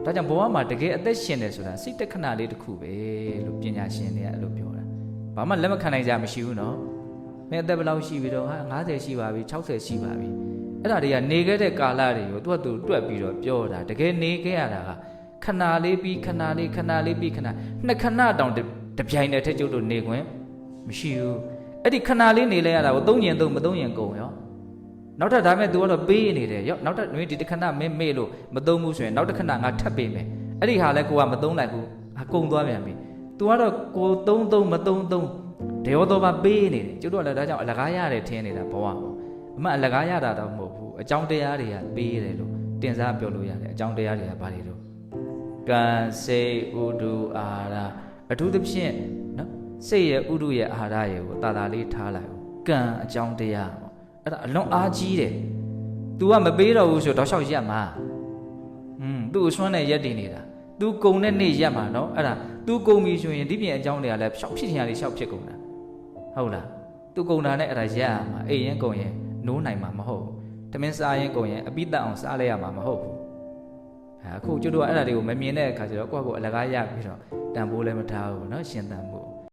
ဒါကြောင့်ဘဝမှာတကယ်အသက်ရှင်တယ်ဆိုတာစိတ်တခဏလေးတစ်ခုပဲလို့ပညာရှင်တွေကအဲ့လိုပြောတာဘာမှလက်မခံနိုင်ကြမရှိဘူးနော်မင်းအသက်ဘယ်လောက်ရှိပြီတော့ဟာ50ရှိပါပြီ60ရှိပါပြီအဲ့ဒါတွေကနေခဲ့တဲ့ကာလတွေကိုသူကသူတွက်ပြီးတော့ပြောတာတကယ်နေခဲ့ရတာကခဏလေးပြီးခဏလေးပြီးခဏနှစ်ခဏတောင်တပြိုင်တည်းထက်ကျုပ်တို့နေခွင့်မရှိဘူးအဲ့ဒီခဏလေးနေလဲရတာကို3ညင်3မ3ညင်ကုန်ရောနောက်ထပ်ဒါမဲ့ तू ကတော့ပေးနေတယ်ရောနောက်ထပ်ဒီတစ်ခဏမင်းမေ့လို့မသုံးဘူးဆိုရင်နောက်တစ်ခဏငါထပ်ပေးမယ်အဲ့ဒီဟာလဲကိုကမသုံးလိုက်ဘူးဟာကုန်သွားပြန်ပြီ तू ကတော့ကို3မ3ဒေရောတော်ပါပေးနေတယ်ကျုပ်တို့ကလည်းဒါကြောင့်အလကားရတယ်ထင်နေတာဘဝပေါ့အမှအလကားရတာတော့မဟုတ်ဘူးအကြောင်းတရားတွေကပေးတယ်လို့တင်စားပြောလို့ရတယ်အကြောင်းတရားတွေကဘာတွေတော့ကံစိတ်ဥဒုအာဟာရအထူးသဖြင့်နော်စိတ်ရဲ့ဥဒုရဲ့အာဟာရရဲ့ကိုတာလေးထားလိုက်အောင်ကံအကြောင်းတရားပေါ့အဲ့ဒါအလွန်အားကြီးတယ် तू ကမပေးတော့ဘူးဆိုတော့ရှောက်ရက်မှာသူ့ကိုဆွမ်းနဲ့ရက်တည်နေတာ तू ကုံတဲ့နေ့ရက်မှာနော်အဲ့ဒါ तू ကုံပြီဆိုရင်ဒီပြင်အကြောင်းတွေကလည်းရှောက်ဖြစ်ချင်ရလေးရှောက်ဖြစ်ကုန်တာဟုတ်လား तू ကုံတာနဲ့အဲ့ဒါရက်ရမှာအိမ်ရင်ကုံရင်နိုးနိုင်မှာမဟုတ်ဘူးတမင်းစားရင်ကုံရင်အပိတက်အောင်စားလိုက်ရမှာမဟုတ်ဘူးအခုကျွတ်တို့ကအဲ့ဒါတွေကိုမမြင်တဲ့အခါကျတော့ကိုယ့်ကိုယ်အလကားရပြီးတော့တန်ဖိုးလည်းမထားဘူးနော်ရှင်တန်ဖိုး